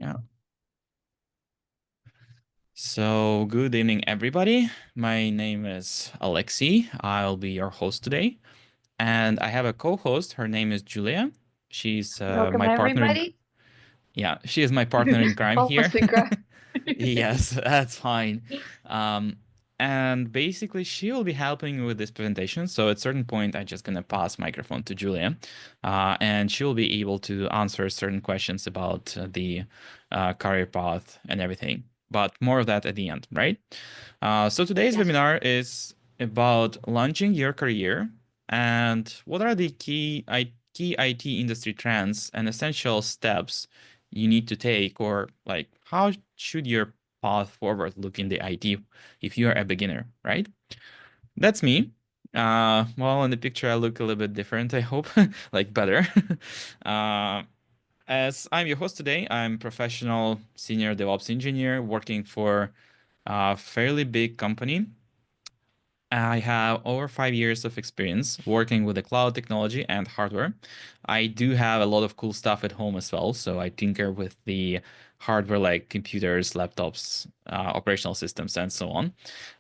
Yeah. So good evening, everybody. My name is Alexi. I'll be your host today. And I have a co-host. Her name is Julia. She's Welcome, my partner in, everybody. yeah, she is my partner in crime here. Almost incorrect. Yes, that's fine. Um, and basically, she will be helping me with this presentation. So at a certain point, I'm just gonna pass microphone to Julia, and she will be able to answer certain questions about the career path and everything. But more of that at the end, right? So today's Yes. webinar is about launching your career and what are the key IT industry trends and essential steps you need to take, or like how should your path forward look in the IT if you are a beginner, right? That's me. Well, in the picture I look a little bit different, I hope, like better. uh, as I'm your host today, I'm professional senior DevOps engineer working for a fairly big company. I have over 5 years of experience working with the cloud technology and hardware. I do have a lot of cool stuff at home as well, so I tinker with the hardware like computers, laptops, operational systems, and so on.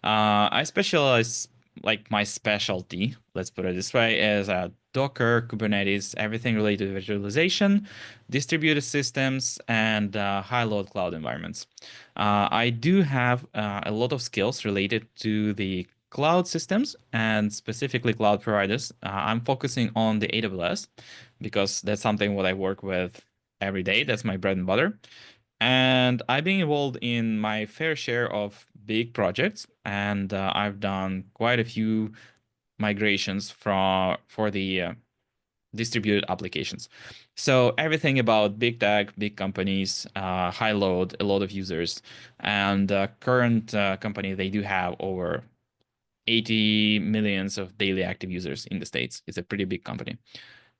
I specialize, like my specialty, let's put it this way, is Docker, Kubernetes, everything related to virtualization, distributed systems, and high-load cloud environments. I do have a lot of skills related to the cloud systems and specifically cloud providers. I'm focusing on the AWS because that's something what I work with every day. That's my bread and butter. And I've been involved in my fair share of big projects, and I've done quite a few migrations for the distributed applications. So everything about big tech, big companies, high load, a lot of users, and current company, they do have over 80 millions of daily active users in the States. It's a pretty big company.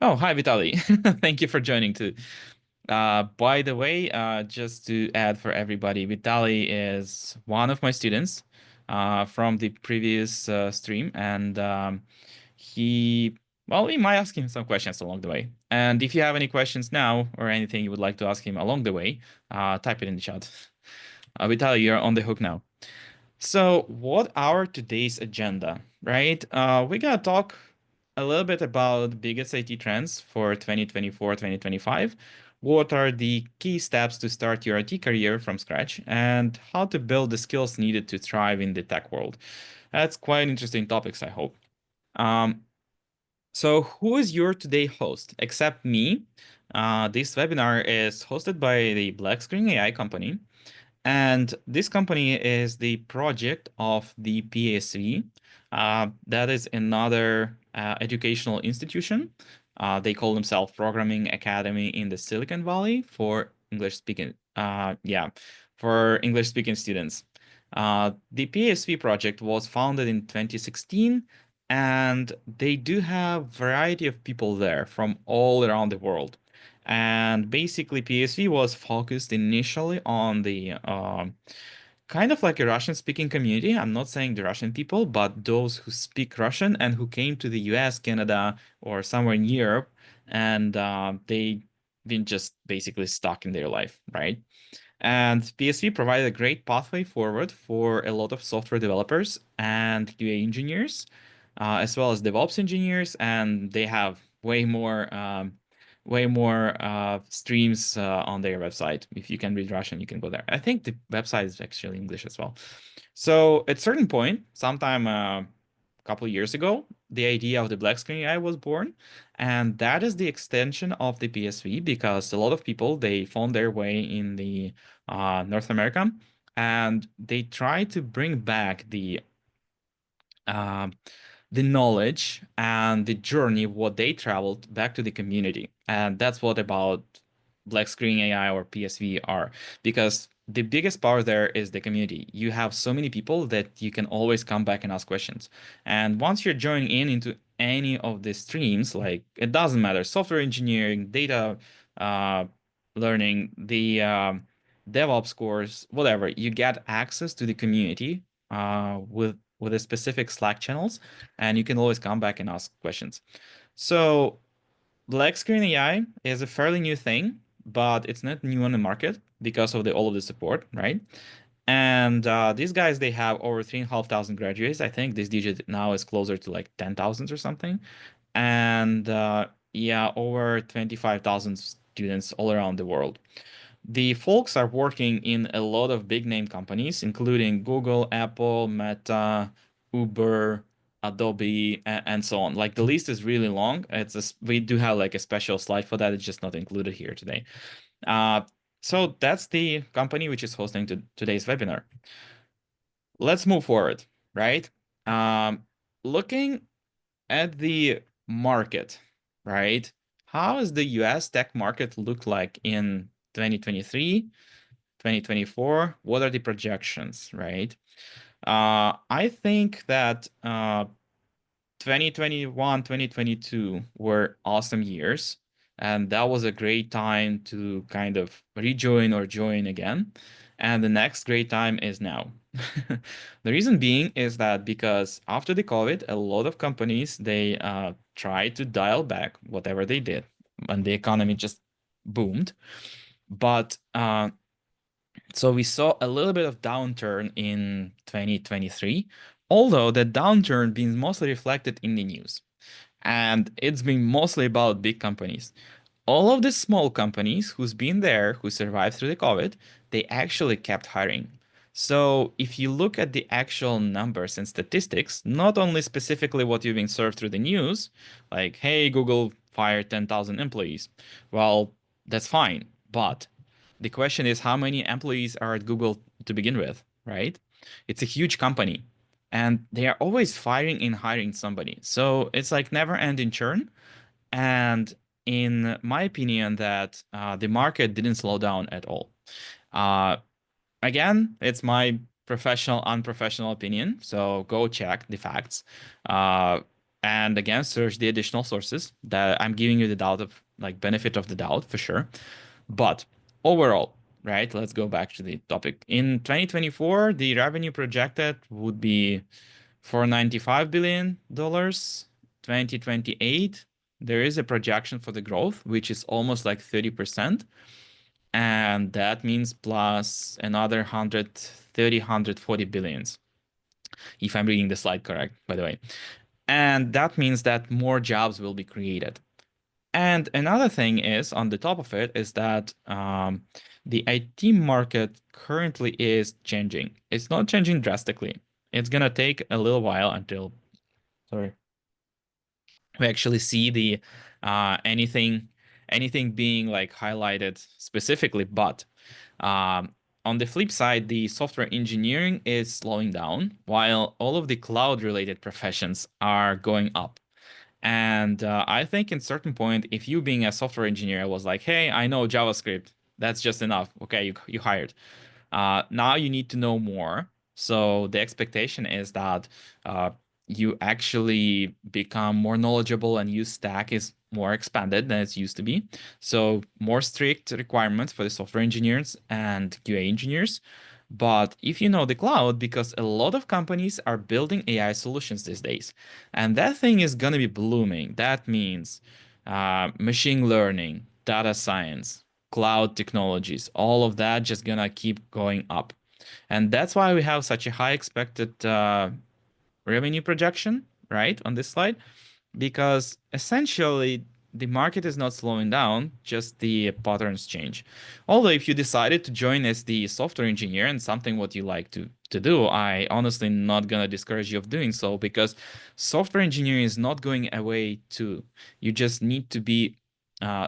Oh, hi, Vitaly. Thank you for joining too. By the way, just to add for everybody, Vitaly is one of my students from the previous stream, and well, we might ask him some questions along the way. And if you have any questions now or anything you would like to ask him along the way, type it in the chat. Vitaly, you're on the hook now. So, what are today's agenda, right? We gotta talk a little bit about biggest IT trends for 2024, 2025. What are the key steps to start your IT career from scratch, and how to build the skills needed to thrive in the tech world? That's quite interesting topics, I hope. Um, so, who is your today host except me? This webinar is hosted by the Black Screen AI company. And this company is the project of the PSV. That is another educational institution. They call themselves Programming Academy in the Silicon Valley for English speaking. For English speaking students. The PSV project was founded in 2016, and they do have variety of people there from all around the world. And basically, PSV was focused initially on the kind of like a Russian-speaking community. I'm not saying the Russian people, but those who speak Russian and who came to the US, Canada, or somewhere in Europe, and they been just basically stuck in their life, right? And PSV provided a great pathway forward for a lot of software developers and QA engineers, as well as DevOps engineers, and they have way more streams on their website. If you can read Russian, you can go there. I think the website is actually English as well. So at certain point, sometime a couple of years ago, the idea of the black screen AI was born, and that is the extension of the PSV because a lot of people they found their way in the North America, and they try to bring back uh, the knowledge and the journey what they traveled back to the community, and that's what about black screen AI or PSV are, because the biggest power there is the community. You have so many people that you can always come back and ask questions, and once you're joining in into any of the streams, like it doesn't matter, software engineering, data uh, learning, the DevOps course, whatever, you get access to the community with a specific Slack channels, and you can always come back and ask questions. So Black Screen AI is a fairly new thing. but it's not new on the market because of the all of the support, right? And these guys, they have over 3,500 graduates. I think this digit now is closer to like 10,000 or something. And yeah, over 25,000 students all around the world. The folks are working in a lot of big name companies, including Google, Apple, Meta, Uber, Adobe, and so on. Like the list is really long. We do have like a special slide for that. It's just not included here today. Uh, so that's the company which is hosting today's webinar. Let's move forward, right? Um, Looking at the market, right? How does the US tech market look like in 2023, 2024? What are the projections, right? I think that 2021, 2022 were awesome years, and that was a great time to kind of rejoin or join again. And the next great time is now. The reason being is that because after the COVID, a lot of companies they tried to dial back whatever they did, and the economy just boomed. But so we saw a little bit of downturn in 2023, although the downturn being mostly reflected in the news. And it's been mostly about big companies. All of the small companies who's been there, who survived through the COVID, they actually kept hiring. So if you look at the actual numbers and statistics, not only specifically what you've been served through the news, like, hey, Google fired 10,000 employees. Well, that's fine. But the question is how many employees are at Google to begin with, right? It's a huge company and they are always firing and hiring somebody. So it's like never ending churn. And in my opinion, that the market didn't slow down at all. Uh, Again, it's my professional, unprofessional opinion. So go check the facts. Uh, and again, search the additional sources that I'm giving you the doubt of like benefit of the doubt for sure. But overall, right, let's go back to the topic. In 2024, the revenue projected would be $495 billion. 2028, there is a projection for the growth, which is almost like 30%. And that means plus another 130, 140 billions, if I'm reading the slide correct, by the way. And that means that more jobs will be created. And another thing is, on the top of it, is that the IT market currently is changing. It's not changing drastically. It's gonna take a little while until, sorry, we actually see the anything being like highlighted specifically. But on the flip side, the software engineering is slowing down, while all of the cloud-related professions are going up. And I think in certain point, if you being a software engineer was like, hey, I know JavaScript, that's just enough. Okay, you hired. Now you need to know more. So the expectation is that uh, you actually become more knowledgeable and your stack is more expanded than it used to be. So more strict requirements for the software engineers and QA engineers. But if you know the cloud, because a lot of companies are building AI solutions these days, and that thing is going to be blooming. That means machine learning, data science, cloud technologies, all of that just gonna keep going up. And that's why we have such a high expected revenue projection, right, on this slide, because essentially the market is not slowing down, just the patterns change. Although if you decided to join as the software engineer and something what you like to do, I honestly not gonna discourage you of doing so because software engineering is not going away too. You just need to be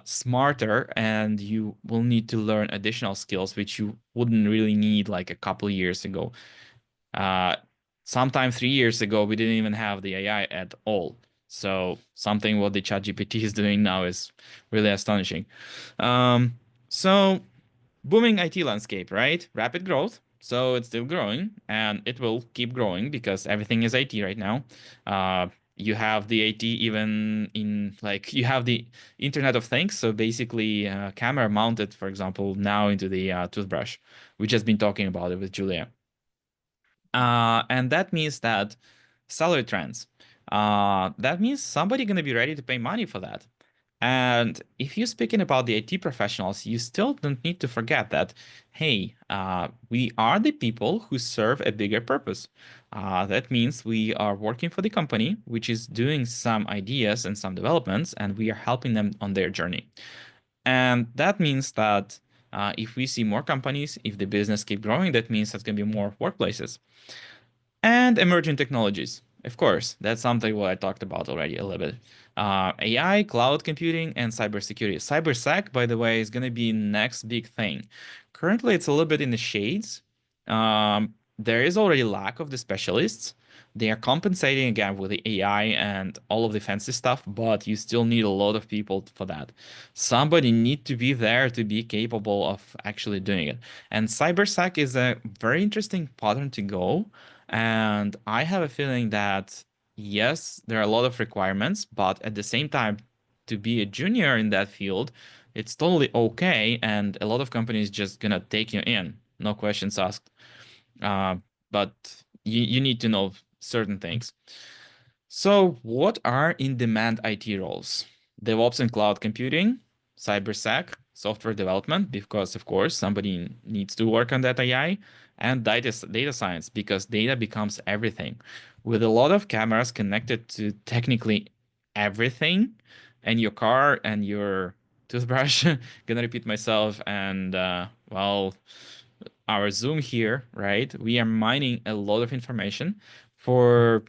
smarter and you will need to learn additional skills which you wouldn't really need like a couple years ago. Uh, Sometime 3 years ago, we didn't even have the AI at all. So something what the ChatGPT is doing now is really astonishing. Um, so booming IT landscape, right? Rapid growth. So it's still growing and it will keep growing because everything is IT right now. You have the IT even in like you have the Internet of Things. So basically, camera mounted, for example, now into the toothbrush. We just been talking about it with Julia. And that means that salary trends. That means somebody going to be ready to pay money for that. And if you're speaking about the IT professionals, you still don't need to forget that, hey, we are the people who serve a bigger purpose. That means we are working for the company, which is doing some ideas and some developments, and we are helping them on their journey. And that means that if we see more companies, if the business keep growing, that means there's going to be more workplaces. And emerging technologies. Of course, that's something what I talked about already a little bit. AI, cloud computing, and cybersecurity. Cybersec, by the way, is going to be next big thing. Currently, it's a little bit in the shades. There is already lack of the specialists. They are compensating again with the AI and all of the fancy stuff, but you still need a lot of people for that. Somebody need to be there to be capable of actually doing it. And cybersec is a very interesting pattern to go. And I have a feeling that yes, there are a lot of requirements, but at the same time, to be a junior in that field, it's totally okay. And a lot of companies just gonna take you in, no questions asked. Uh, but you need to know certain things. So, what are in-demand IT roles? DevOps and cloud computing, cybersec, software development, because of course somebody needs to work on that AI, and data science, because data becomes everything. With a lot of cameras connected to technically everything, and your car and your toothbrush, gonna repeat myself, and well, our Zoom here, right? We are mining a lot of information for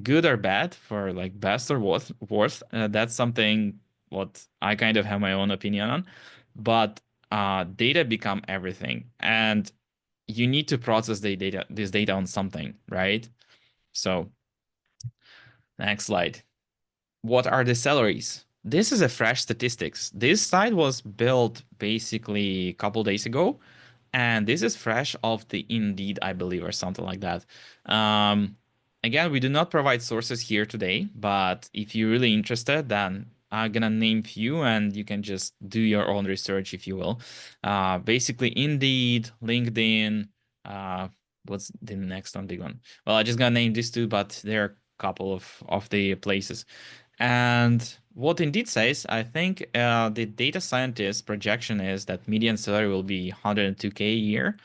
good or bad, for like best or worst. That's something what I kind of have my own opinion on. But data become everything, and you need to process this data on something, right? So next slide. What are the salaries? This is a fresh statistics. This site was built basically a couple days ago, and this is fresh off the Indeed, I believe, or something like that. Um, Again, we do not provide sources here today, but if you're really interested, then I'm gonna name few, and you can just do your own research if you will. Basically, Indeed, LinkedIn. Uh, what's the next one, big one? Well, I just gonna name these two, but there are a couple of the places. And what Indeed says, I think the data scientist projection is that median salary will be 102K a year.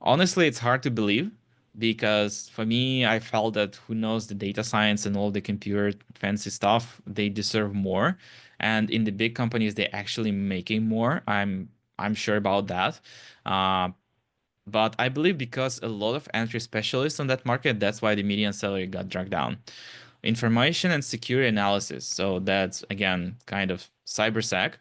Honestly, it's hard to believe because for me, I felt that who knows the data science and all the computer fancy stuff, they deserve more. And in the big companies, they're actually making more. I'm sure about that. Uh, but I believe because a lot of entry specialists on that market, that's why the median salary got dragged down. Information and security analysis. So that's again kind of cybersec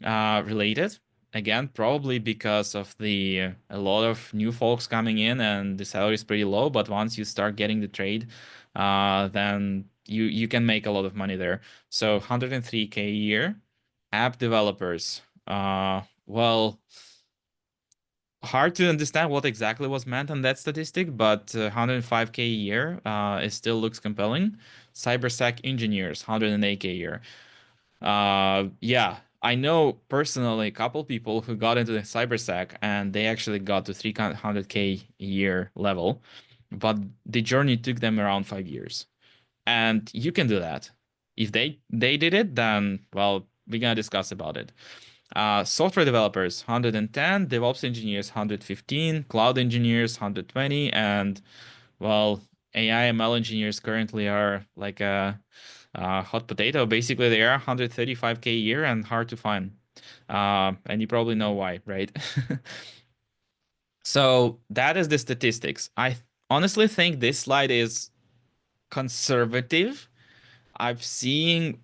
related. Again, probably because of the a lot of new folks coming in and the salary is pretty low. But once you start getting the trade, then you can make a lot of money there. So 103K a year. App developers. Well, hard to understand what exactly was meant on that statistic, but 105K a year, it still looks compelling. Cybersec engineers, 108K a year. Yeah, I know personally a couple people who got into the cybersec and they actually got to 300K a year level, but the journey took them around 5 years. And you can do that. If they did it, then well, we're gonna discuss about it. Software developers 110, DevOps engineers 115, cloud engineers 120, and well, AI ML engineers currently are like a hot potato. Basically, they are 135K a year and hard to find. And you probably know why, right? So that is the statistics. I honestly think this slide is conservative. I've seen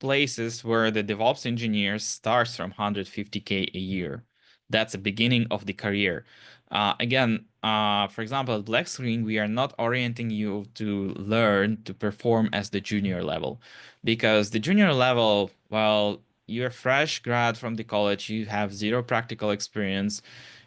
places where the DevOps engineer starts from 150K a year. That's the beginning of the career. Again, for example, at Black Screen, we are not orienting you to learn to perform as the junior level, because the junior level, well, you're fresh grad from the college, you have zero practical experience,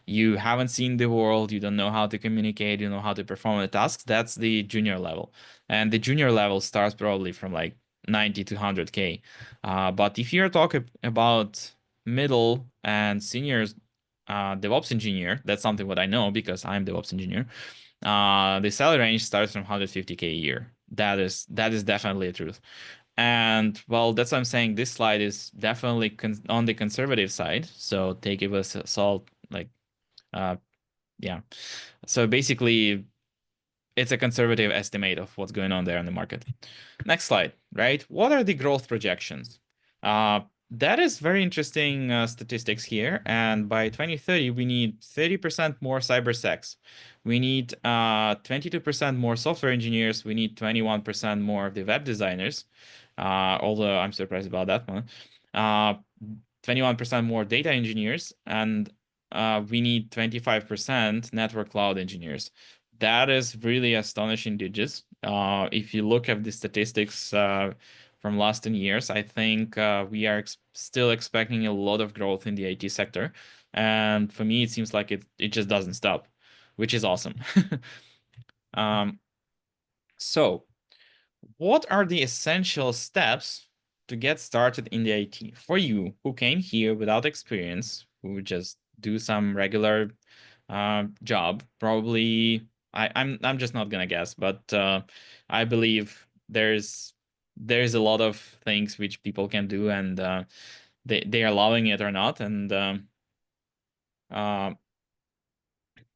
you haven't seen the world, you don't know how to communicate, you know how to perform the tasks. That's the junior level, and the junior level starts probably from like 90 to 100K. But if you're talking about middle and seniors, DevOps engineer, that's something what I know because I'm DevOps engineer. The salary range starts from 150K a year. That is definitely the truth. And well, that's what I'm saying. This slide is definitely on the conservative side. So take it with salt, like, uh, yeah. So basically, it's a conservative estimate of what's going on there in the market. Next slide, right? What are the growth projections? That is very interesting statistics here. And by 2030, we need 30% more cybersecs. We need 22% more software engineers. We need 21% more of the web designers. Although I'm surprised about that one. 21% more data engineers, and we need 25% network cloud engineers. That is really astonishing digits. If you look at the statistics from last 10 years, I think we are still expecting a lot of growth in the IT sector. And for me, it seems like it just doesn't stop, which is awesome. um, so, what are the essential steps to get started in the IT for you who came here without experience, who just do some regular job? Probably, I'm just not gonna guess, but I believe there's a lot of things which people can do, and they are allowing it or not, and uh,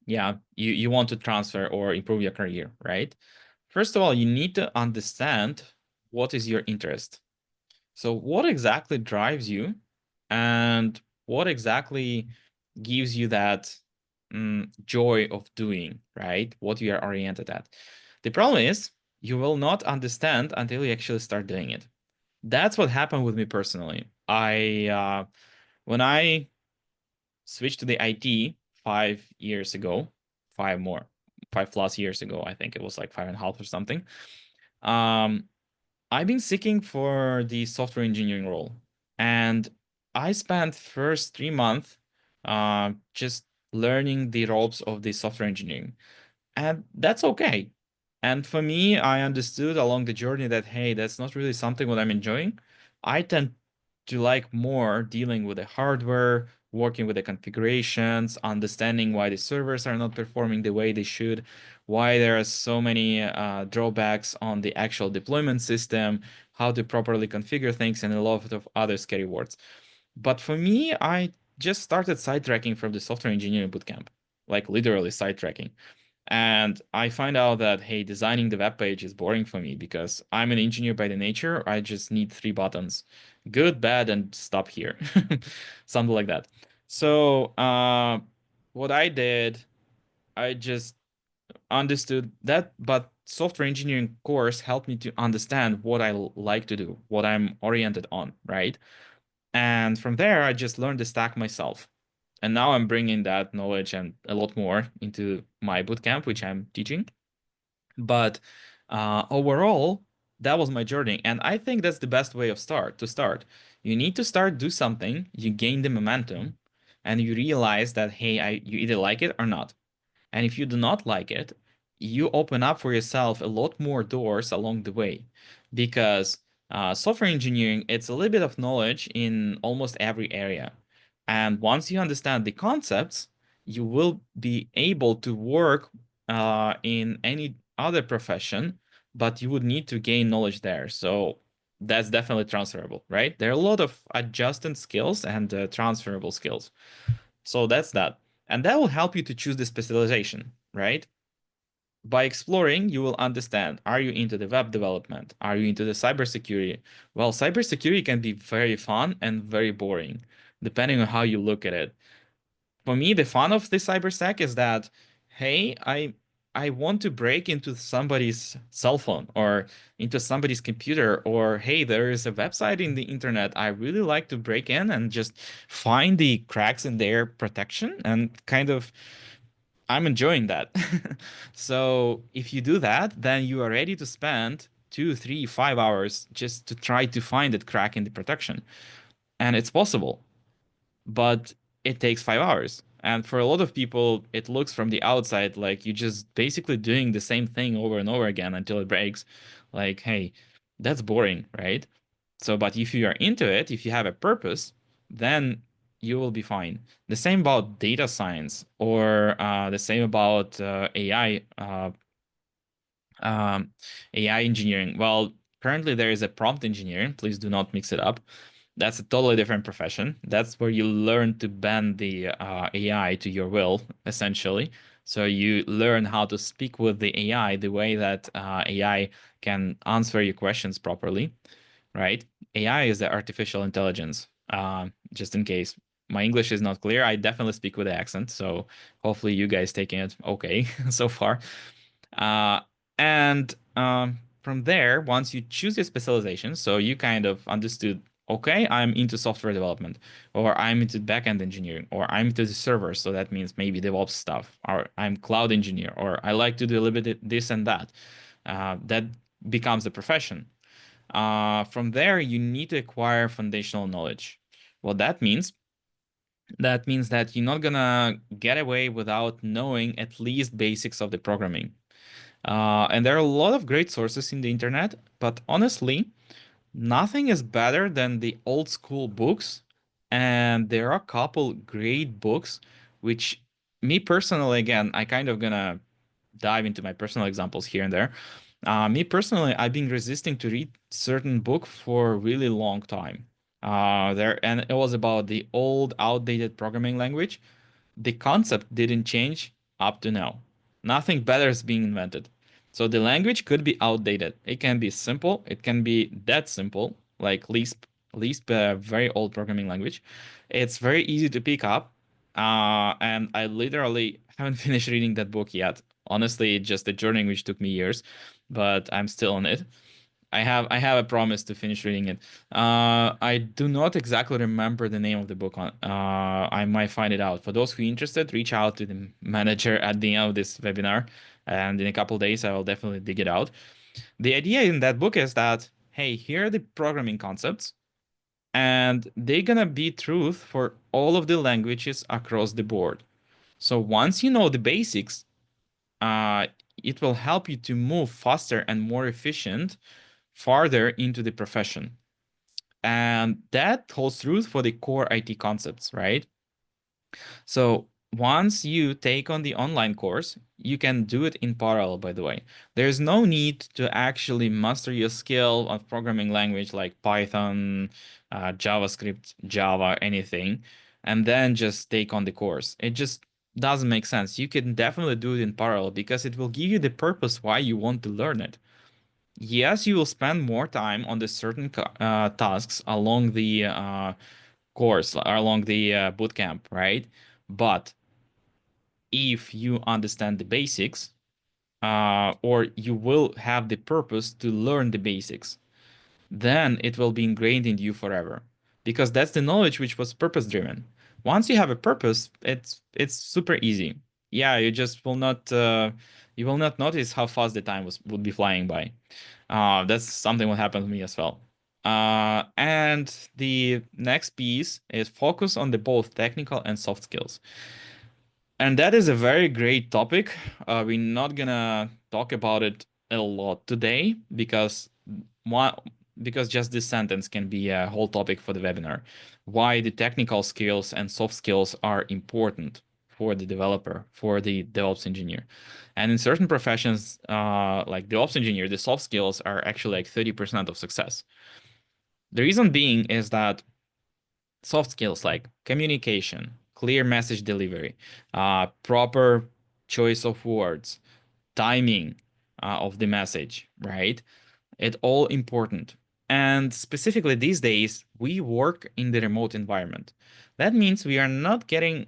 yeah, you want to transfer or improve your career, right? First of all, you need to understand what is your interest. So what exactly drives you, and what exactly gives you that joy of doing, right? What you are oriented at. The problem is you will not understand until you actually start doing it. That's what happened with me personally. When I switched to the IT 5 years ago, five more, 5+ years ago, I think it was like 5.5 or something. Um, I've been seeking for the software engineering role, and I spent first 3 months just learning the ropes of the software engineering, and that's okay. And for me, I understood along the journey that, hey, that's not really something what I'm enjoying. I tend to like more dealing with the hardware, working with the configurations, understanding why the servers are not performing the way they should, why there are so many drawbacks on the actual deployment system, how to properly configure things, and a lot of other scary words. But for me, I just started sidetracking from the software engineering bootcamp, like literally sidetracking. And I find out that, hey, designing the web page is boring for me because I'm an engineer by the nature. I just need 3 buttons, good, bad, and stop here. Something like that. So what I did, I just understood that, but software engineering course helped me to understand what I like to do, what I'm oriented on, right? And from there, I just learned the stack myself. And now I'm bringing that knowledge and a lot more into my bootcamp, which I'm teaching. But overall, that was my journey, and I think that's the best way of start. You need to start do something, you gain the momentum, and you realize that, hey, you either like it or not. And if you do not like it, you open up for yourself a lot more doors along the way, because software engineering, it's a little bit of knowledge in almost every area. And once you understand the concepts, you will be able to work in any other profession, but you would need to gain knowledge there. So that's definitely transferable, right? There are a lot of adjusted skills and transferable skills. So that's that. And that will help you to choose the specialization, right? By exploring, you will understand, are you into the web development? Are you into the cybersecurity? Well, cybersecurity can be very fun and very boring, depending on how you look at it. For me, the fun of the cybersec is that, hey, I want to break into somebody's cell phone or into somebody's computer, or hey, there is a website in the internet. I really like to break in and just find the cracks in their protection, and kind of I'm enjoying that. So if you do that, then you are ready to spend 2, 3, 5 hours just to try to find that crack in the protection. And it's possible, but it takes 5 hours. And for a lot of people, it looks from the outside like you're just basically doing the same thing over and over again until it breaks. Like, hey, that's boring, right? So, but if you are into it, if you have a purpose, then you will be fine. The same about data science, or the same about AI, AI engineering. Well, currently there is a prompt engineer. Please do not mix it up. That's a totally different profession. That's where you learn to bend the AI to your will, essentially. So you learn how to speak with the AI the way that AI can answer your questions properly, right? AI is the artificial intelligence. Just in case my English is not clear, I definitely speak with the accent. So hopefully you guys taking it okay so far. Uh, and from there, once you choose your specialization, so you kind of understood, okay, I'm into software development, or I'm into backend engineering, or I'm into the servers. So that means maybe DevOps stuff, or I'm cloud engineer, or I like to do a little bit this and that. That becomes a profession. From there, you need to acquire foundational knowledge. What that means that you're not gonna get away without knowing at least basics of the programming. And there are a lot of great sources in the internet, but honestly, nothing is better than the old school books. And there are a couple great books, which me personally, again, I kind of gonna dive into my personal examples here and there. Me personally, I've been resisting to read certain book for a really long time. And it was about the old, outdated programming language. The concept didn't change up to now. Nothing better is being invented. So the language could be outdated. It can be simple. It can be that simple, like Lisp, very old programming language. It's very easy to pick up. And I literally haven't finished reading that book yet. Honestly, just a journey which took me years, but I'm still on it. I have a promise to finish reading it. I do not exactly remember the name of the book. I might find it out. For those who are interested, reach out to the manager at the end of this webinar, and in a couple of days, I will definitely dig it out. The idea in that book is that, hey, here are the programming concepts, and they're gonna be truth for all of the languages across the board. So once you know the basics, uh, it will help you to move faster and more efficient farther into the profession. And that holds true for the core IT concepts, right? So once you take on the online course, you can do it in parallel, by the way. There's no need to actually master your skill of programming language like Python, JavaScript, Java, anything, and then just take on the course. It just doesn't make sense. You can definitely do it in parallel because it will give you the purpose why you want to learn it. Yes, you will spend more time on the certain tasks along the course, along the boot camp, right? But if you understand the basics, or you will have the purpose to learn the basics, then it will be ingrained in you forever. Because that's the knowledge which was purpose driven. Once you have a purpose, it's super easy. Yeah, you will not notice how fast the time would be flying by. That's something what happened to me as well. And the next piece is focus on the both technical and soft skills. And that is a very great topic. We're not gonna talk about it a lot today one, because just this sentence can be a whole topic for the webinar. Why the technical skills and soft skills are important for the developer, for the DevOps engineer. And in certain professions, like DevOps engineer, the soft skills are actually like 30% of success. The reason being is that soft skills like communication, clear message delivery, proper choice of words, timing of the message, right? It's all important. And specifically these days, we work in the remote environment. That means we are not getting,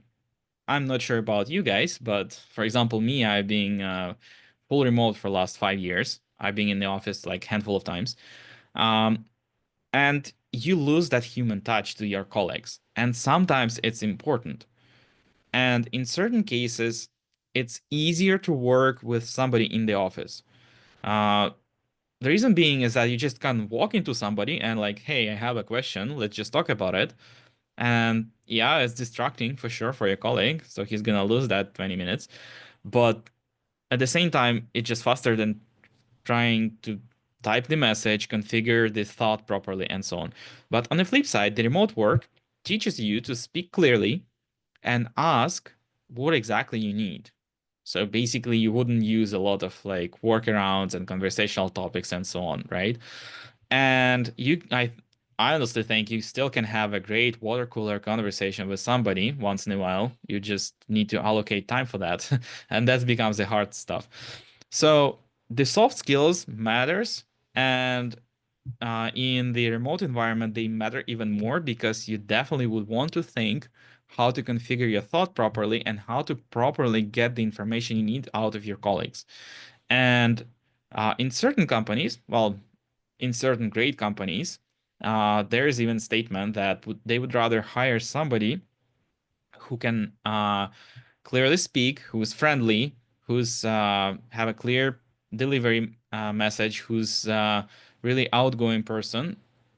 I'm not sure about you guys, but for example, me, I've been full remote for the last 5 years. I've been in the office like handful of times. Um, and you lose that human touch to your colleagues. And sometimes it's important. And in certain cases, it's easier to work with somebody in the office. Uh, the reason being is that you just can walk into somebody and like, hey, I have a question. Let's just talk about it. And yeah, it's distracting for sure for your colleague. So he's gonna lose that 20 minutes. But at the same time, it's just faster than trying to type the message, configure the thought properly, and so on. But on the flip side, the remote work teaches you to speak clearly and ask what exactly you need. So basically, you wouldn't use a lot of like workarounds and conversational topics and so on, right? And I honestly think you still can have a great water cooler conversation with somebody once in a while. You just need to allocate time for that, and that becomes the hard stuff. So the soft skills matters, and in the remote environment, they matter even more because you definitely would want to think how to configure your thought properly and how to properly get the information you need out of your colleagues. And in certain companies, well, in certain great companies, there is even statement that they would rather hire somebody who can clearly speak, who's friendly, who's have a clear delivery message, who's really outgoing person,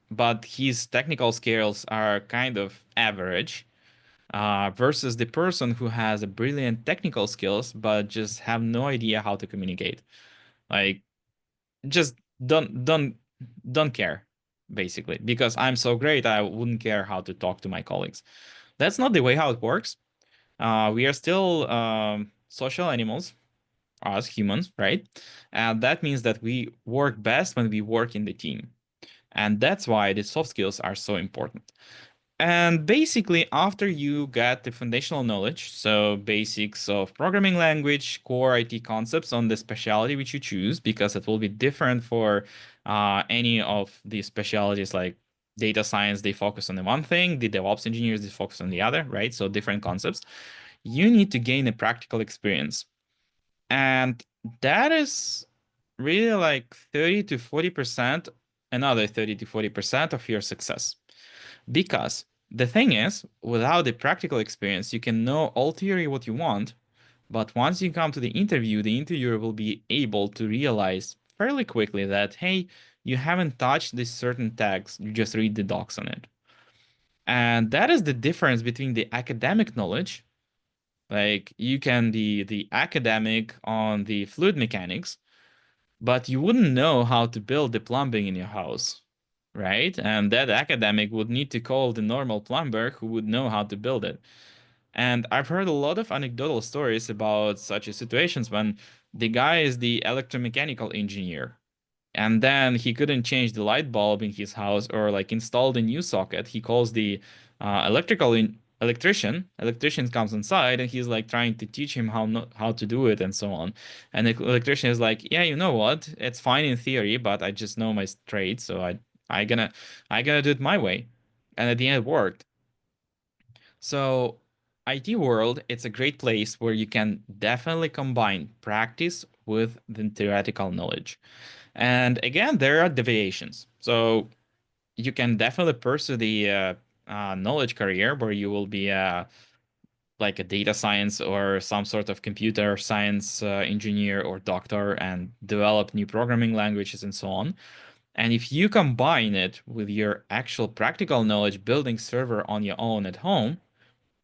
but his technical skills are kind of average, versus the person who has a brilliant technical skills but just have no idea how to communicate. Like just don't care, basically, because I'm so great I wouldn't care how to talk to my colleagues. That's not the way how it works. We are still social animals, us humans, right? And that means that we work best when we work in the team. And that's why the soft skills are so important. And basically, after you get the foundational knowledge, so basics of programming language, core IT concepts on the specialty which you choose, because it will be different for any of the specialties like data science, they focus on the one thing, the DevOps engineers, they focus on the other, right? So different concepts. You need to gain a practical experience. And that is really like 30 to 40%, another 30 to 40% of your success. Because the thing is, without the practical experience, you can know all theory what you want, but once you come to the interviewer will be able to realize fairly quickly that, hey, you haven't touched this certain text, you just read the docs on it. And that is the difference between the academic knowledge, like you can be the academic on the fluid mechanics, but you wouldn't know how to build the plumbing in your house, right? And that academic would need to call the normal plumber who would know how to build it. And I've heard a lot of anecdotal stories about such situations when the guy is the electromechanical engineer and then he couldn't change the light bulb in his house or like install the new socket. He calls the electrician. Electrician comes inside and he's like trying to teach him how to do it and so on. And the electrician is like, yeah, you know what? It's fine in theory, but I just know my trade, so I gonna I gonna do it my way. And at the end, it worked. So IT world, it's a great place where you can definitely combine practice with the theoretical knowledge. And again, there are deviations. So you can definitely pursue the knowledge career where you will be like a data science or some sort of computer science engineer or doctor and develop new programming languages and so on. And if you combine it with your actual practical knowledge building server on your own at home,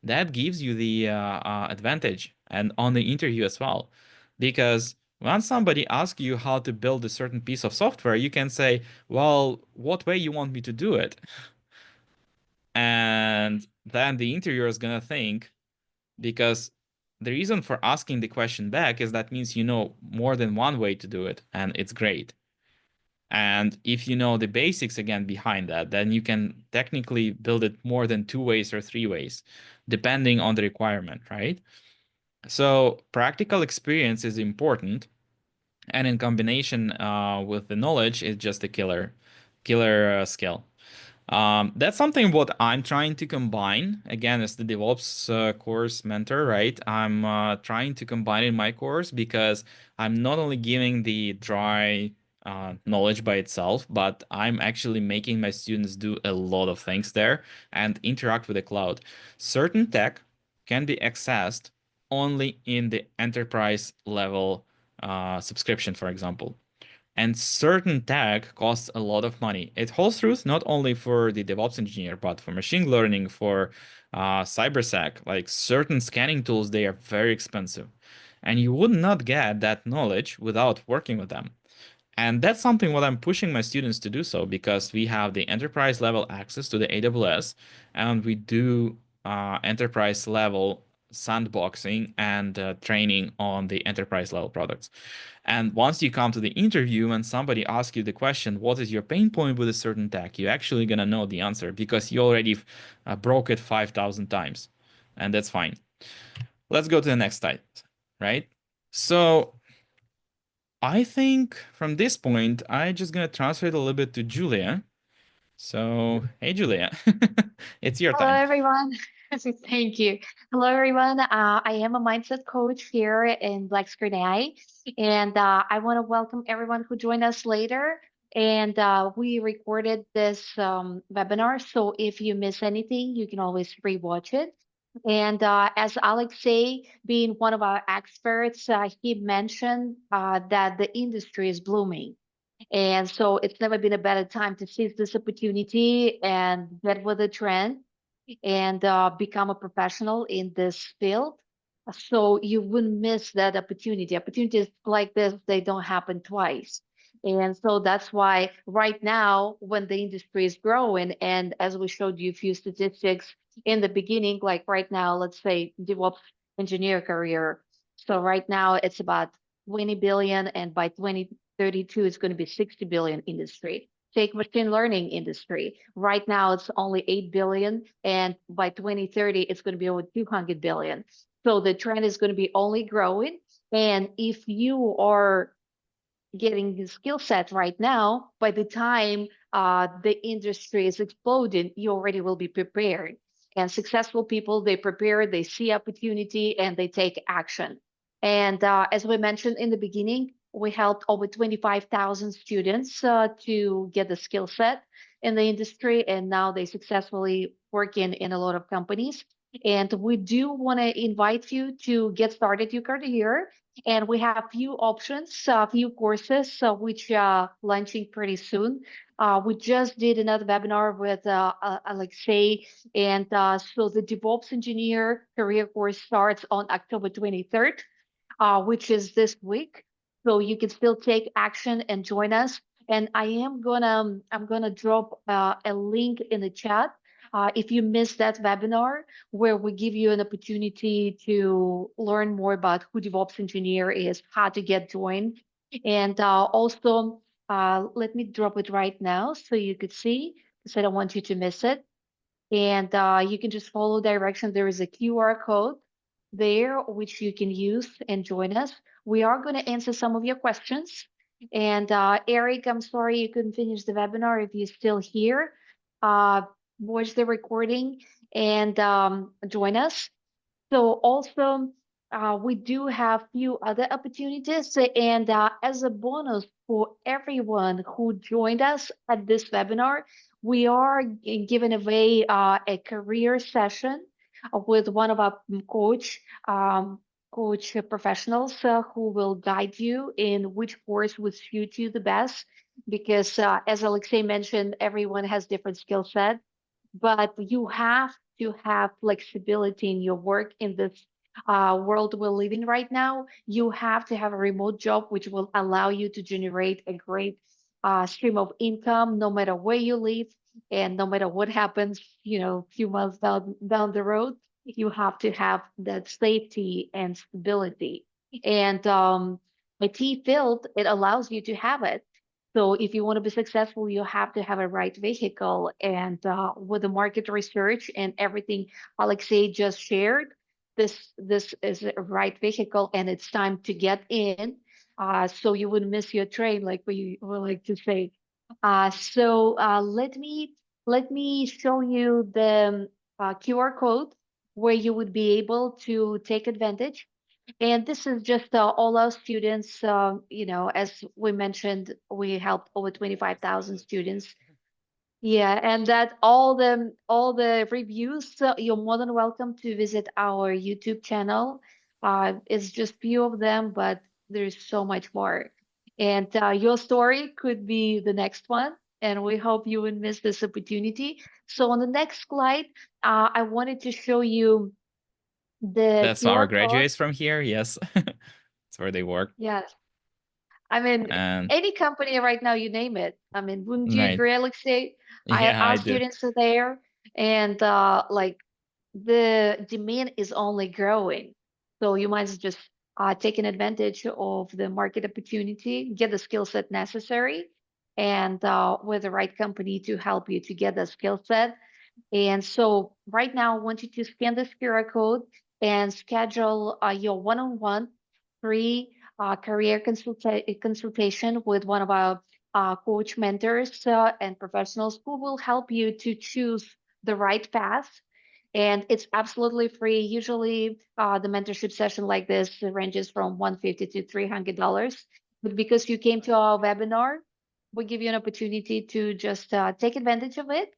that gives you the advantage and on the interview as well. Because when somebody asks you how to build a certain piece of software, you can say, well, what way you want me to do it? And then the interviewer is going to think, because the reason for asking the question back is that means you know more than one way to do it, and it's great. And if you know the basics again behind that, then you can technically build it more than two ways or three ways, depending on the requirement, right? So practical experience is important, and in combination with the knowledge, is just a killer skill. That's something what I'm trying to combine. Again, as the DevOps course mentor, right? I'm trying to combine in my course because I'm not only giving the dry knowledge by itself, but I'm actually making my students do a lot of things there and interact with the cloud. Certain tech can be accessed only in the enterprise level subscription, for example. And certain tag costs a lot of money. It holds truth not only for the DevOps engineer, but for machine learning, for cybersec. Like certain scanning tools, they are very expensive. And you would not get that knowledge without working with them. And that's something what I'm pushing my students to do so because we have the enterprise level access to the AWS and we do enterprise level sandboxing and training on the enterprise level products. And once you come to the interview and somebody asks you the question, what is your pain point with a certain tech, you're actually going to know the answer because you already broke it 5,000 times. And that's fine. Let's go to the next slide, right? So I think from this point, I'm just going to transfer it a little bit to Julia. So, hey, Julia, it's your Hello, time. everyone. Thank you. Hello, everyone. I am a mindset coach here in Black Screen AI, and I want to welcome everyone who joined us later. And we recorded this webinar, so if you miss anything, you can always rewatch it. And as Alexei, being one of our experts, he mentioned that the industry is blooming. And so it's never been a better time to seize this opportunity and get with the trend and become a professional in this field. So you wouldn't miss that opportunity. Opportunities like this, they don't happen twice. And so that's why right now, when the industry is growing, and as we showed you a few statistics in the beginning, like right now, let's say DevOps engineer career. So right now it's about 20 billion, and by 2032, it's going to be 60 billion industry. Take machine learning industry. Right now, it's only 8 billion, and by 2030, it's going to be over 200 billion. So the trend is going to be only growing. And if you are getting the skill set right now, by the time the industry is exploding, you already will be prepared. And successful people, they prepare, they see opportunity, and they take action. And as we mentioned in the beginning, we helped over 25,000 students to get the skill set in the industry, and now they successfully working in a lot of companies. And we do want to invite you to get started your career, and we have few options, few courses, which are launching pretty soon. We just did another webinar with Alexei, and so the DevOps engineer career course starts on October 23rd, which is this week. So you can still take action and join us. And I'm gonna drop a link in the chat. If you missed that webinar, where we give you an opportunity to learn more about who DevOps engineer is, how to get joined, and also let me drop it right now so you could see, because I don't want you to miss it. And you can just follow direction. There is a QR code there which you can use and join us. We are going to answer some of your questions. And Eric, I'm sorry you couldn't finish the webinar. If you're still here, uh, watch the recording and join us. So also, we do have few other opportunities, and as a bonus for everyone who joined us at this webinar, we are giving away a career session with one of our coach professionals who will guide you in which course would suit you the best. Because as Alexei mentioned, everyone has different skill set, but you have to have flexibility in your work in this world we're living right now. You have to have a remote job, which will allow you to generate a great stream of income, no matter where you live and no matter what happens, a few months down the road. You have to have that safety and stability. And IT field, it allows you to have it. So if you want to be successful, you have to have a right vehicle. And with the market research and everything Alexei just shared, this is a right vehicle, and it's time to get in, so you wouldn't miss your train, like we would like to say. So let me show you the QR code where you would be able to take advantage. And this is just all our students. As we mentioned, we helped over 25,000 students. Yeah, and that all the reviews, you're more than welcome to visit our YouTube channel. It's just few of them, but there's so much more. And your story could be the next one, and we hope you won't miss this opportunity. So on the next slide, I wanted to show you the That's our QR code. graduates from here. Yes, that's where they work. Yes. I mean, And any company right now, you name it. I mean, wouldn't you right, agree, Alexei? yeah, Our I do. students are there, and like the demand is only growing. So you might as just taking advantage of the market opportunity, get the skill set necessary, and with the right company to help you to get the skill set. And so right now, I want you to scan this QR code and schedule your one-on-one free career consultation with one of our coach mentors and professionals who will help you to choose the right path. And it's absolutely free. Usually, the mentorship session like this ranges from 150 to $300. But because you came to our webinar, we give you an opportunity to just take advantage of it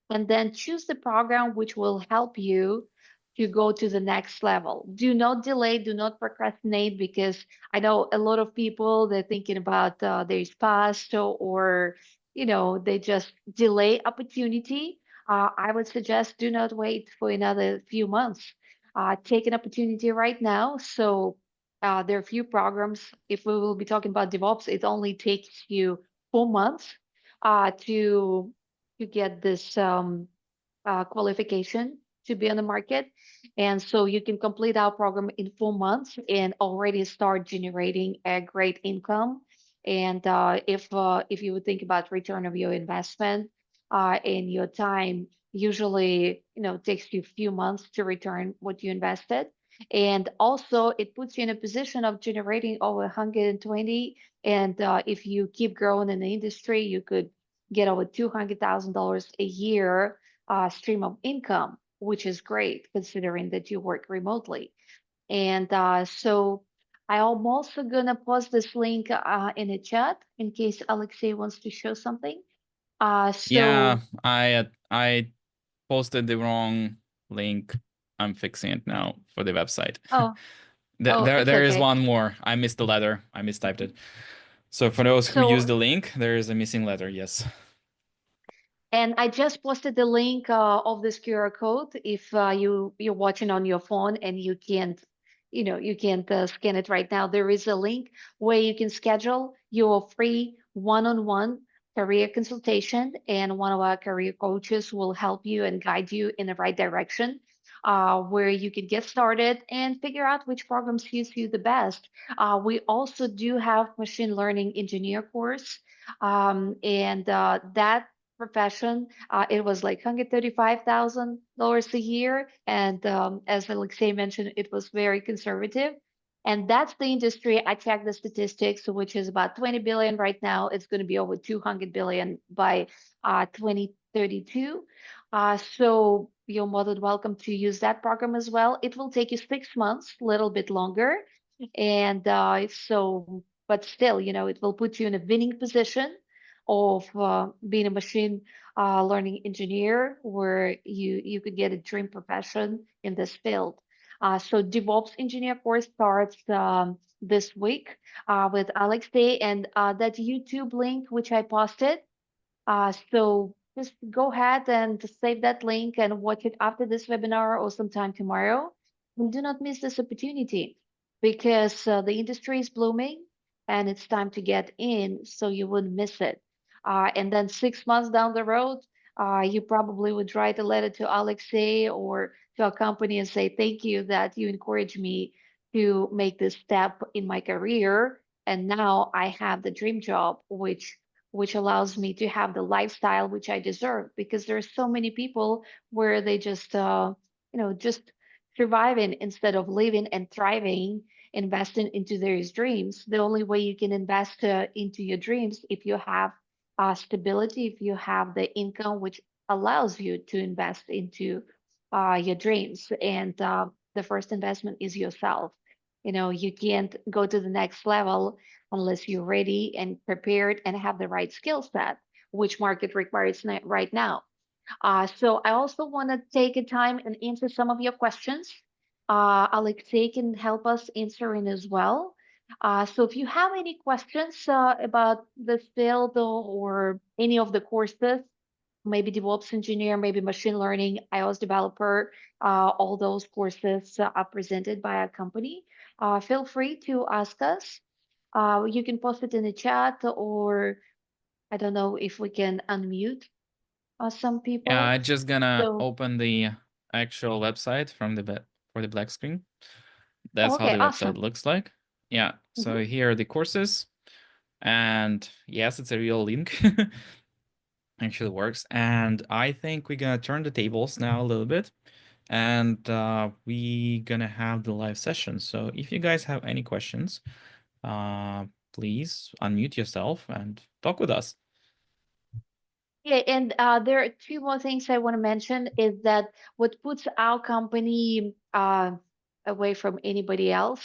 and then choose the program which will help you to go to the next level. Do not delay, do not procrastinate, because I know a lot of people they're thinking about their spouse or they just delay opportunity. I would suggest do not wait for another few months. Take an opportunity right now. So there are a few programs. If we will be talking about DevOps, it only takes you 4 months to get this qualification to be on the market. And so you can complete our program in 4 months and already start generating a great income. And if you would think about return of your investment and your time, usually takes you a few months to return what you invested. And also, it puts you in a position of generating over 120. And if you keep growing in the industry, you could get over $200,000 a year stream of income, which is great considering that you work remotely. And so I'm also gonna post this link in the chat in case Alexei wants to show something. Yeah, So I posted the wrong link. I'm fixing it now for the website. oh There, oh, there, it's there is okay. one more. I missed the letter. I mistyped it. So for those who use So the link, there is a missing letter. Yes. And I just posted the link of this QR code. If you're watching on your phone and you can't scan it right now, there is a link where you can schedule your free one-on-one career consultation, and one of our career coaches will help you and guide you in the right direction, where you can get started and figure out which program suits you the best. We also do have machine learning engineer course, and that profession. It was like $135,000 a year. And as Alexei mentioned, it was very conservative. And that's the industry. I checked the statistics, which is about 20 billion right now. It's going to be over 200 billion by 2032. So you're more than welcome to use that program as well. It will take you 6 months, a little bit longer. And but still, it will put you in a winning position of being a machine learning engineer, where you could get a dream profession in this field. So DevOps engineer course starts this week with Alex Day, and that YouTube link which I posted, so just go ahead and save that link and watch it after this webinar or sometime tomorrow. And do not miss this opportunity, because the industry is blooming and it's time to get in so you wouldn't miss it. And then 6 months down the road, you probably would write a letter to Alexei or to a company and say, thank you that you encouraged me to make this step in my career. And now I have the dream job, which allows me to have the lifestyle which I deserve. Because there's so many people where they just surviving instead of living and thriving, investing into their dreams. The only way you can invest into your dreams if you have stability, if you have the income which allows you to invest into your dreams. And the first investment is yourself. You can't go to the next level unless you're ready and prepared and have the right skill set, which market requires right now. So I also want to take a time and answer some of your questions. Alexei can help us answering as well. So if you have any questions about this field or any of the courses, maybe DevOps engineer, maybe machine learning, iOS developer, all those courses are presented by a company. Feel free to ask us. You can post it in the chat, or I don't know if we can unmute some Yeah, people. I'm just gonna So, open the actual website from for the black screen. That's Oh, how okay, the website awesome. looks like. Yeah. Hmm. So here are the courses, and yes, it's a real link. Actually works. And I think we're gonna turn the tables now a little bit, and we gonna have the live session. So if you guys have any questions, please unmute yourself and talk with us. Yeah, and there are two more things I want to mention is that what puts our company away from anybody else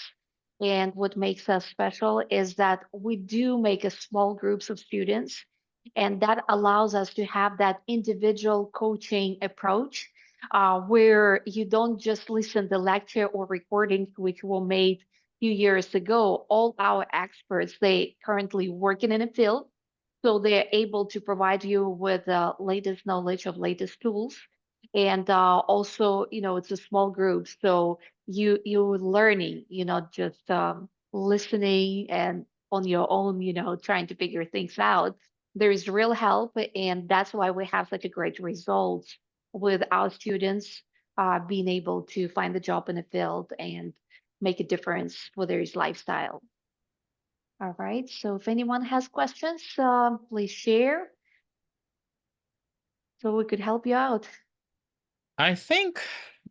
and what makes us special is that we do make a small groups of students, and that allows us to have that individual coaching approach where you don't just listen to lecture or recordings which were made a few years ago. All our experts, they currently working in a field, so they're able to provide you with the latest knowledge of latest tools. And also, it's a small group, so you're learning, not just listening and on your own, trying to figure things out. There is real help, and that's why we have such a great results with our students being able to find the job in the field and make a difference for their lifestyle. All right. So if anyone has questions, please share so we could help you out. I think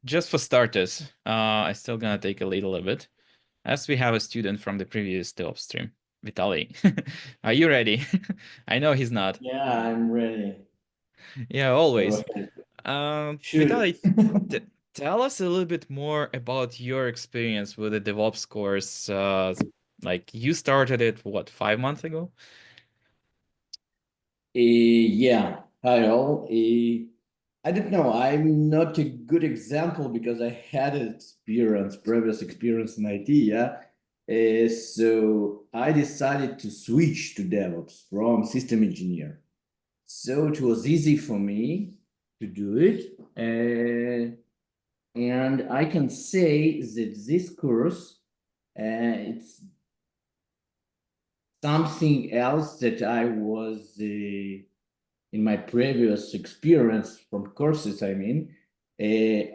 just for starters, I still gonna take a little bit, as we have a student from the previous DevOps stream, Vitaly. Are you ready? I know he's not. Yeah, I'm ready. Yeah, Go always. ahead. Shoot. Vitaly, t tell us a little bit more about your experience with the DevOps course. Like you started it, what, 5 months ago? Yeah, hi all. I don't know. I'm not a good example because I had previous experience in IT. Yeah. So I decided to switch to DevOps from system engineer. So it was easy for me to do it. And I can say that this course, it's something else that I was in my previous experience from courses. I mean,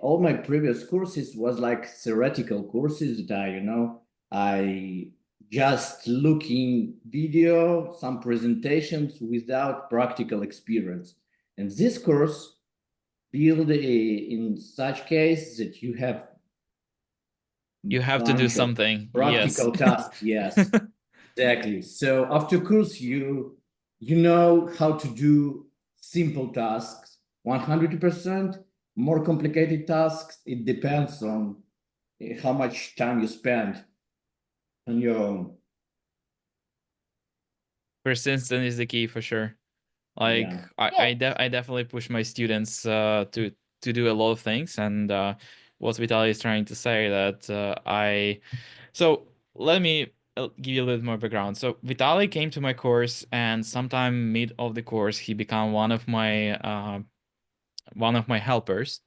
all my previous courses was like theoretical courses that I just looking video, some presentations without practical experience. And this course build in such case that you have You have to do bunch of something. Yes. practical tasks. Yes. Exactly. So after course, you know how to do simple tasks. 100% more complicated tasks. It depends on how much time you spend on your own. Persistence is the key for sure. Like Yeah. Yeah. I definitely push my students to do a lot of things, and what Vitaly is trying to say that I so let me give you a little more background. So Vitaly came to my course, and sometime mid of the course he became one of my helpers.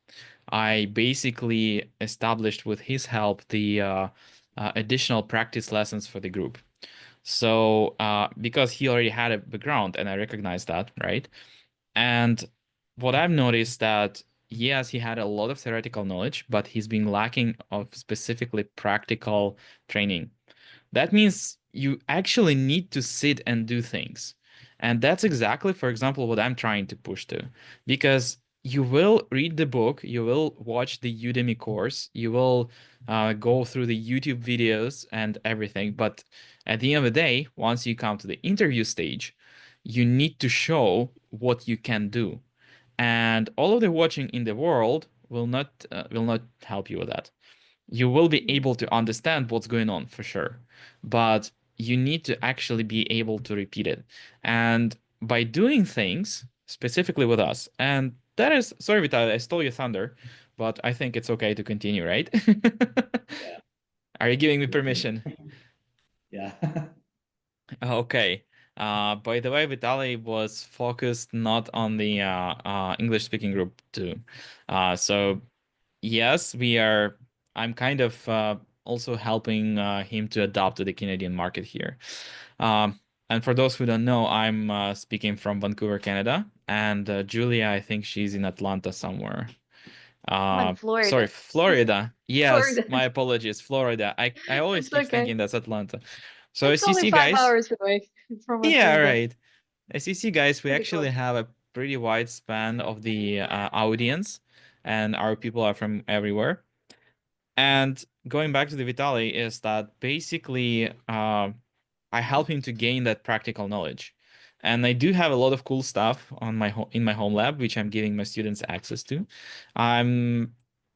I basically established with his help the additional practice lessons for the group. So because he already had a background, and I recognize that, right? And what I've noticed that yes, he had a lot of theoretical knowledge, but he's been lacking of specifically practical training. That means you actually need to sit and do things. And that's exactly, for example, what I'm trying to push to. Because you will read the book, you will watch the Udemy course, you will go through the YouTube videos and everything. But at the end of the day, once you come to the interview stage, you need to show what you can do. And all of the watching in the world will not help you with that. You will be able to understand what's going on for sure, but you need to actually be able to repeat it. And by doing things specifically with us, and that is, sorry, Vital, I stole your thunder, but I think it's okay to continue, right? Yeah. Are you giving me Okay. permission? Yeah. Okay. By the way, Vitaly was focused not on the English speaking group too. So yes, we are. I'm kind of also helping him to adapt to the Canadian market here. And for those who don't know, I'm speaking from Vancouver, Canada, and Julia, I think she's in Atlanta somewhere. I'm in Sorry, Florida. Florida. Yes, Florida. my apologies, Florida. I always It's keep okay. thinking that's Atlanta. So It's as you only see, five guys, hours away from yeah, Atlanta. right. As you see, guys, we Pretty actually close. have a pretty wide span of the audience, and our people are from everywhere. And going back to the Vitali is that basically I help him to gain that practical knowledge. And I do have a lot of cool stuff on my in my home lab, which I'm giving my students access to.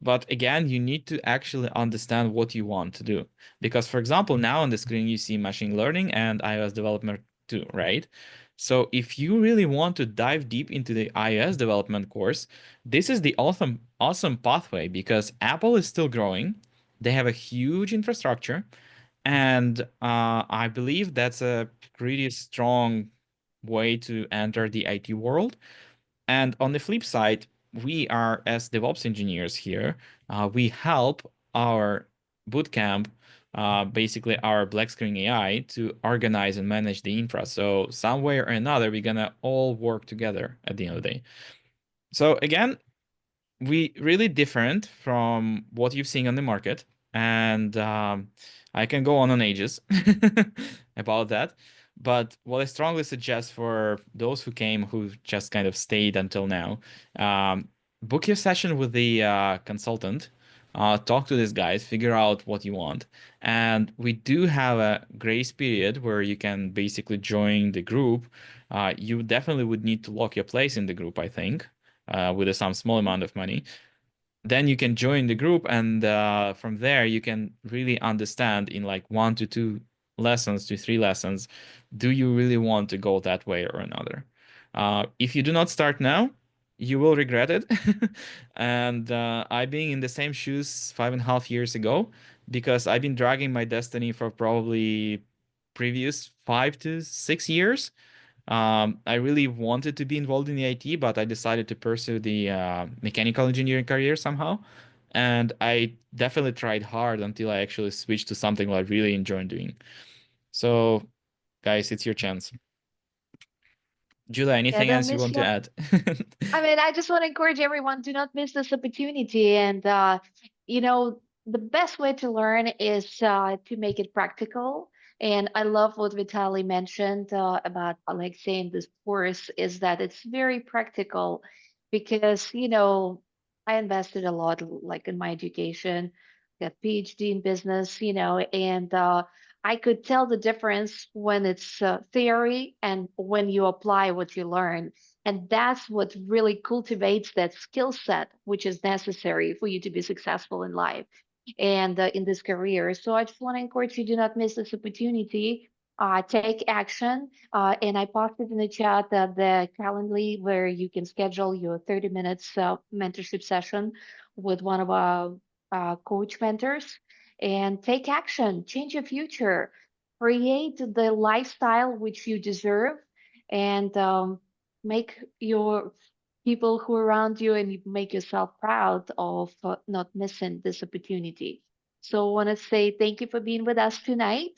But again, you need to actually understand what you want to do. Because, for example, now on the screen you see machine learning and iOS development too, right? So if you really want to dive deep into the iOS development course, this is the awesome pathway because Apple is still growing. They have a huge infrastructure, and I believe that's a pretty strong way to enter the IT world. And on the flip side, we are, as DevOps engineers here, we help our bootcamp, basically our black screen AI, to organize and manage the infra. So some way or another, we're gonna all work together at the end of the day. So again, we really different from what you've seen on the market, and I can go on ages about that. But what I strongly suggest for those who came, who just kind of stayed until now, um, book your session with the consultant. Talk to these guys, figure out what you want. And we do have a grace period where you can basically join the group. You definitely would need to lock your place in the group, I think, with some small amount of money. Then you can join the group, and from there you can really understand in like 1 to 2 lessons to 3 lessons, do you really want to go that way or another? If you do not start now, you will regret it. And I've been in the same shoes 5.5 years ago because I've been dragging my destiny for probably previous 5 to 6 years. I really wanted to be involved in the IT, but I decided to pursue the mechanical engineering career somehow. And I definitely tried hard until I actually switched to something I really enjoy doing. So, guys, it's your chance. Julia, Yeah, anything don't else you miss want to your add? I mean, I just want to encourage everyone, do not miss this opportunity. And, the best way to learn is to make it practical. And I love what Vitaly mentioned about Alexei in this course is that it's very practical because, I invested a lot like in my education, got PhD in business, and I could tell the difference when it's theory and when you apply what you learn. And that's what really cultivates that skill set, which is necessary for you to be successful in life and in this career. So I just want to encourage you, do not miss this opportunity. Take action. And I posted in the chat the Calendly where you can schedule your 30 minutes mentorship session with one of our coach mentors and take action, change your future, create the lifestyle which you deserve, and make your people who are around you and you make yourself proud of not missing this opportunity. So I want to say thank you for being with us tonight.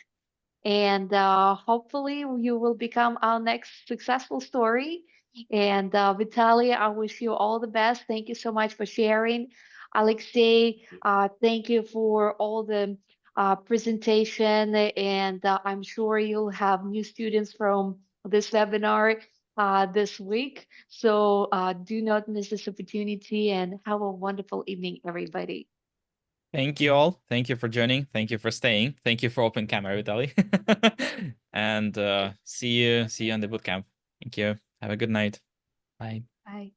And hopefully you will become our next successful story. And Vitaly, I wish you all the best. Thank you so much for sharing. Alexei, thank you for all the presentation. And I'm sure you'll have new students from this webinar this week. So do not miss this opportunity and have a wonderful evening, everybody. Thank you all. Thank you for joining. Thank you for staying. Thank you for open camera, Vitaly. And see you on the bootcamp. Thank you. Have a good night. Bye. Bye.